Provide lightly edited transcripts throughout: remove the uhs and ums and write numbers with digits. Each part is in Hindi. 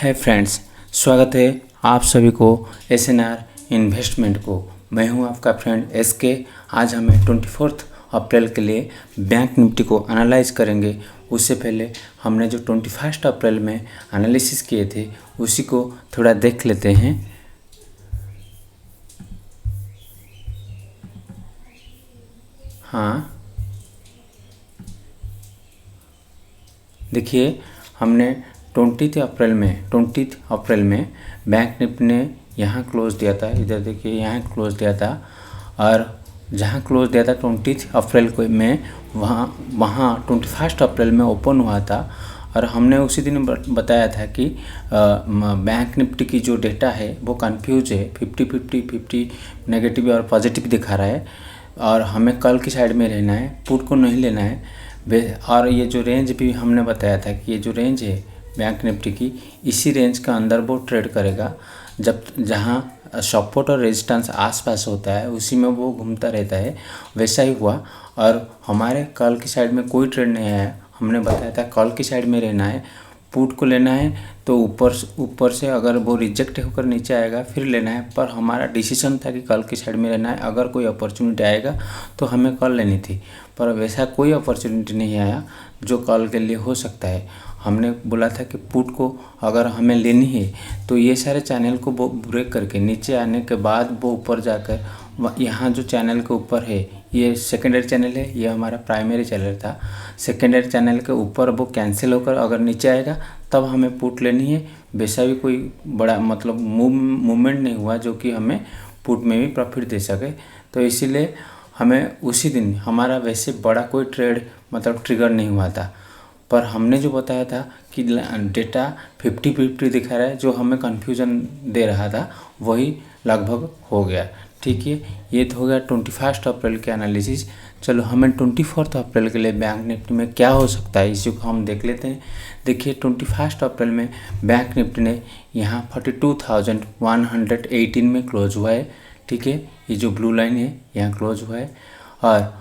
है फ्रेंड्स, स्वागत है आप सभी को एसएनआर इन्वेस्टमेंट को। मैं हूं आपका फ्रेंड एसके। आज हमें 24 अप्रैल के लिए बैंक निफ्टी को एनालाइज करेंगे। उससे पहले हमने जो 21 अप्रैल में एनालिसिस किए थे उसी को थोड़ा देख लेते हैं। हाँ, देखिए हमने 20 अप्रैल में बैंक निफ्टी ने यहाँ क्लोज दिया था। इधर देखिए यहाँ क्लोज दिया था और जहाँ क्लोज दिया था 20 अप्रैल को में वहाँ 21 अप्रैल में ओपन हुआ था। और हमने उसी दिन बताया था कि बैंक निफ्टी की जो डेटा है वो कंफ्यूज है, 50 नेगेटिव और पॉजिटिव दिखा रहा है और हमें कल की साइड में रहना है, पुट को नहीं लेना है। और ये जो रेंज भी हमने बताया था कि ये जो रेंज है बैंक निफ्टी की, इसी रेंज का अंदर वो ट्रेड करेगा। जब जहाँ सपोर्ट और रेजिस्टेंस आसपास होता है उसी में वो घूमता रहता है। वैसा ही हुआ और हमारे कल की साइड में कोई ट्रेड नहीं आया। हमने बताया था कल की साइड में रहना है, पुट को लेना है तो ऊपर से अगर वो रिजेक्ट होकर नीचे आएगा फिर लेना है। पर हमारा डिसीजन था कि कल की साइड में रहना है। अगर कोई अपॉर्चुनिटी आएगा तो हमें कल लेनी थी, पर वैसा कोई अपॉर्चुनिटी नहीं आया जो कल के लिए हो सकता है। हमने बोला था कि पुट को अगर हमें लेनी है तो ये सारे चैनल को वो ब्रेक करके नीचे आने के बाद वो ऊपर जाकर यहाँ जो चैनल के ऊपर है ये सेकेंडरी चैनल है, ये हमारा प्राइमरी चैनल था। सेकेंडरी चैनल के ऊपर वो कैंसिल होकर अगर नीचे आएगा तब हमें पुट लेनी है। वैसा भी कोई बड़ा मतलब मूवमेंट नहीं हुआ जो कि हमें पुट में भी प्रॉफिट दे सके। तो इसीलिए हमें उसी दिन हमारा वैसे बड़ा कोई ट्रेड मतलब ट्रिगर नहीं हुआ था। पर हमने जो बताया था कि डेटा 50-50 दिखा रहा है, जो हमें कन्फ्यूज़न दे रहा था वही लगभग हो गया। ठीक है, ये तो हो गया 21 अप्रैल के एनालिसिस। चलो हमें 24 अप्रैल के लिए बैंक निफ्टी में क्या हो सकता है इसी को हम देख लेते हैं। देखिए 21 अप्रैल में बैंक निफ्टी ने यहाँ 42,118 में क्लोज हुआ है। ठीक है, ये जो ब्लू लाइन है यहाँ क्लोज हुआ है। और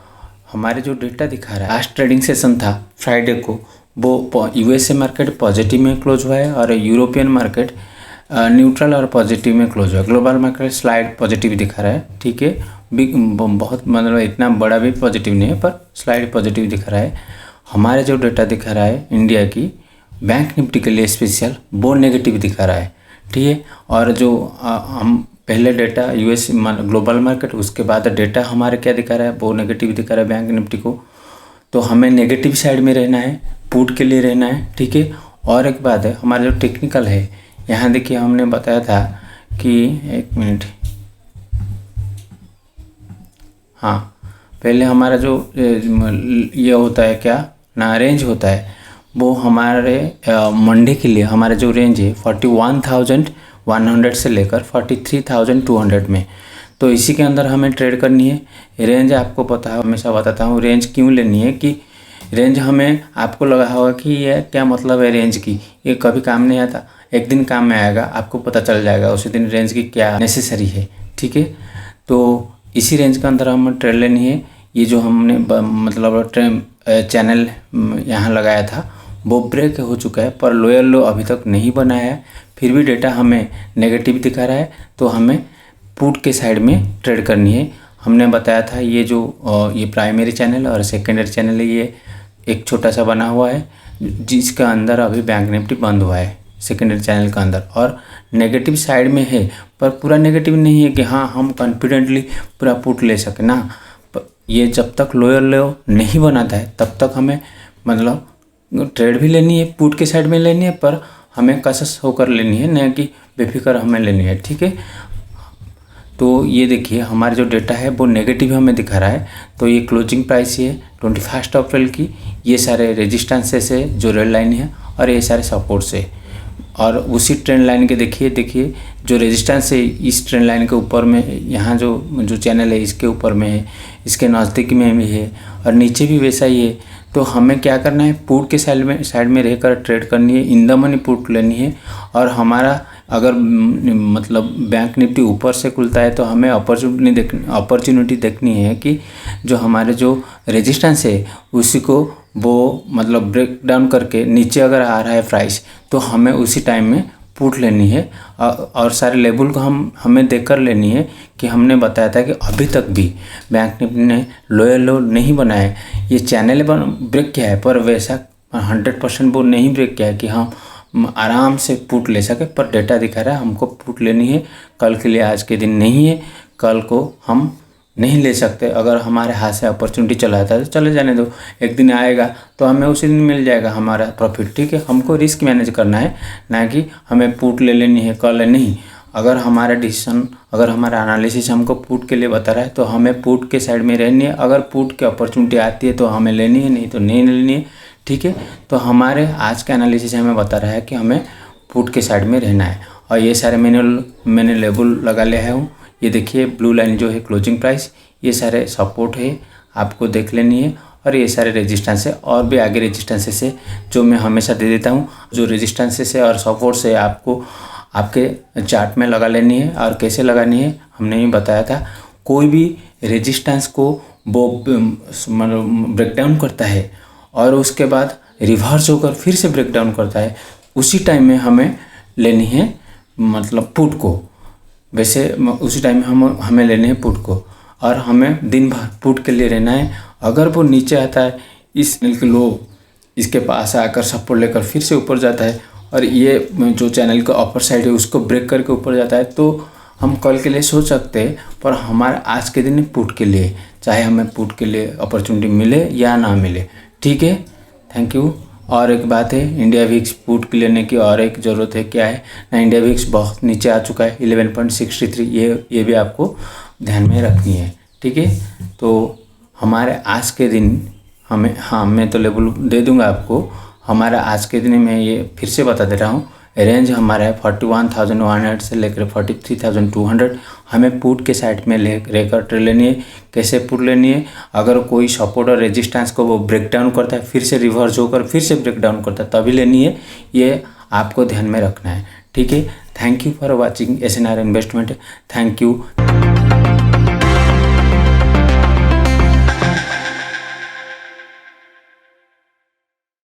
हमारे जो डेटा दिखा रहा है लास्ट ट्रेडिंग सेशन था फ्राइडे को, वो यूएसए मार्केट पॉजिटिव में क्लोज हुआ है और यूरोपियन मार्केट न्यूट्रल और पॉजिटिव में क्लोज हुआ है। ग्लोबल मार्केट स्लाइड पॉजिटिव दिखा रहा है। ठीक है, बहुत मतलब इतना बड़ा भी पॉजिटिव नहीं है पर स्लाइड पॉजिटिव दिखा रहा है। हमारे जो डेटा दिखा रहा है इंडिया की बैंक निफ्टी के लिए स्पेशल वो नेगेटिव दिखा रहा है। ठीक है, और जो हम पहले डेटा यूएस ग्लोबल मार्केट, उसके बाद डेटा हमारे क्या दिखा रहा है वो नेगेटिव दिखा रहा है बैंक निफ्टी को। तो हमें नेगेटिव साइड में रहना है, पुट के लिए रहना है। ठीक है, और एक बात है हमारा जो टेक्निकल है, यहाँ देखिए हमने बताया था कि एक मिनट, हाँ पहले हमारा जो ये होता है क्या ना रेंज होता है वो हमारे मंडे के लिए हमारा जो रेंज है 41,100 से लेकर 43,200 में, तो इसी के अंदर हमें ट्रेड करनी है। रेंज आपको पता है, हमेशा बताता हूँ रेंज क्यों लेनी है कि रेंज हमें आपको लगा होगा कि ये क्या मतलब है रेंज की, ये कभी काम नहीं आता। एक दिन काम में आएगा, आपको पता चल जाएगा उसी दिन रेंज की क्या नेसेसरी है। ठीक है, तो इसी रेंज के अंदर हमें ट्रेड लेनी है। ये जो हमने मतलब चैनल यहाँ लगाया था वो ब्रेक हो चुका है पर लोअर लो अभी तक नहीं बना है, फिर भी डेटा हमें नेगेटिव दिखा रहा है। तो हमें पुट के साइड में ट्रेड करनी है। हमने बताया था ये जो ये प्राइमरी चैनल और सेकेंडरी चैनल है, ये एक छोटा सा बना हुआ है जिसका अंदर अभी बैंक निफ्टी बंद हुआ है सेकेंडरी चैनल का अंदर, और नेगेटिव साइड में है पर पूरा नेगेटिव नहीं है कि हाँ हम कॉन्फिडेंटली पूरा पुट ले सके ना। ये जब तक लोअर लो नहीं बनाता है तब तक हमें मतलब ट्रेड भी लेनी है, पुट के साइड में लेनी है, पर हमें कसस होकर लेनी है, न कि बेफिक्र हमें लेनी है। ठीक है, तो ये देखिए हमारा जो डेटा है वो नेगेटिव हमें दिखा रहा है। तो ये क्लोजिंग प्राइस है 21 अप्रैल की, ये सारे रेजिस्टेंसेस है जो रेड लाइन है और ये सारे सपोर्ट्स है। और उसी ट्रेंड लाइन के देखिए जो रेजिस्टेंस है इस ट्रेंड लाइन के ऊपर में, यहाँ जो चैनल है इसके ऊपर में है, इसके नज़दीक में भी है और नीचे भी वैसा ही है। तो हमें क्या करना है, पुट के साइड में रहकर ट्रेड करनी है, इन द मनी पुट लेनी है। और हमारा अगर मतलब बैंक निफ्टी ऊपर से खुलता है तो हमें अपॉर्चुनिटी देखनी है कि जो हमारे जो रेजिस्टेंस है उसी को वो मतलब ब्रेक डाउन करके नीचे अगर आ रहा है प्राइस तो हमें उसी टाइम में पुट लेनी है और सारे लेवल को हमें देखकर लेनी है कि हमने बताया था कि अभी तक भी बैंक निफ्टी ने लोअर लो नहीं बनाया है। ये चैनल ब्रेक किया है पर वैसा 100% वो नहीं ब्रेक किया है कि हम आराम से पुट ले सके, पर डेटा दिखा रहा है हमको पुट लेनी है। कल के लिए आज के दिन नहीं है, कल को हम नहीं ले सकते। अगर हमारे हाथ से अपॉर्चुनिटी चला जाता है तो चले जाने दो, एक दिन आएगा तो हमें उसी दिन मिल जाएगा हमारा प्रॉफिट। ठीक है, हमको रिस्क मैनेज करना है, ना कि हमें पुट ले लेनी है कल नहीं। अगर हमारा डिसीजन, अगर हमारा एनालिसिस हमको पुट के लिए बता रहा है तो हमें पुट के साइड में रहनी है। अगर पुट की अपॉर्चुनिटी आती है तो हमें लेनी है, नहीं तो नहीं लेनी है। ठीक है, तो हमारे आज का एनालिसिस हमें बता रहा है कि हमें पुट के साइड में रहना है। और ये सारे मैंने लेबल लगा लिया है। ये देखिए ब्लू लाइन जो है क्लोजिंग प्राइस, ये सारे सपोर्ट है, आपको देख लेनी है। और ये सारे रेजिस्टेंस है, और भी आगे रेजिस्टेंसेस है जो मैं हमेशा दे देता हूँ। जो रेजिस्टेंसेस है और सपोर्ट्स है आपको आपके चार्ट में लगा लेनी है। और कैसे लगानी है हमने ही बताया था। कोई भी रेजिस्टेंस को वो ब्रेक डाउन करता है और उसके बाद रिवर्स होकर फिर से ब्रेक डाउन करता है, उसी टाइम में हमें लेनी है मतलब पुट को। वैसे उसी टाइम में हमें लेने हैं पुट को, और हमें दिन भर पुट के लिए रहना है। अगर वो नीचे आता है, इस लो इसके पास आकर सपोर्ट लेकर फिर से ऊपर जाता है, और ये जो चैनल का अपर साइड है उसको ब्रेक करके ऊपर जाता है, तो हम कल के लिए सोच सकते हैं। पर हमारे आज के दिन पुट के लिए, चाहे हमें पुट के लिए अपॉर्चुनिटी मिले या ना मिले। ठीक है, थैंक यू। और एक बात है, इंडिया विक्स पुट के लेने की और एक ज़रूरत है, क्या है ना, इंडिया विक्स बहुत नीचे आ चुका है 11.63, ये भी आपको ध्यान में रखनी है। ठीक है, तो हमारे आज के दिन मैं तो लेवल दे दूंगा आपको। हमारा आज के दिन में ये फिर से बता दे रहा हूँ, रेंज हमारा है 41,100 से लेकर 43,200। हमें पुट के साइड में लेकर ट्रेड लेनी है। कैसे पुट लेनी है, अगर कोई सपोर्ट और रेजिस्टेंस को वो ब्रेक डाउन करता है, फिर से रिवर्स होकर फिर से ब्रेक डाउन करता है, तभी लेनी है। ये आपको ध्यान में रखना है। ठीक है, thank you for watching SNR investment. Thank you.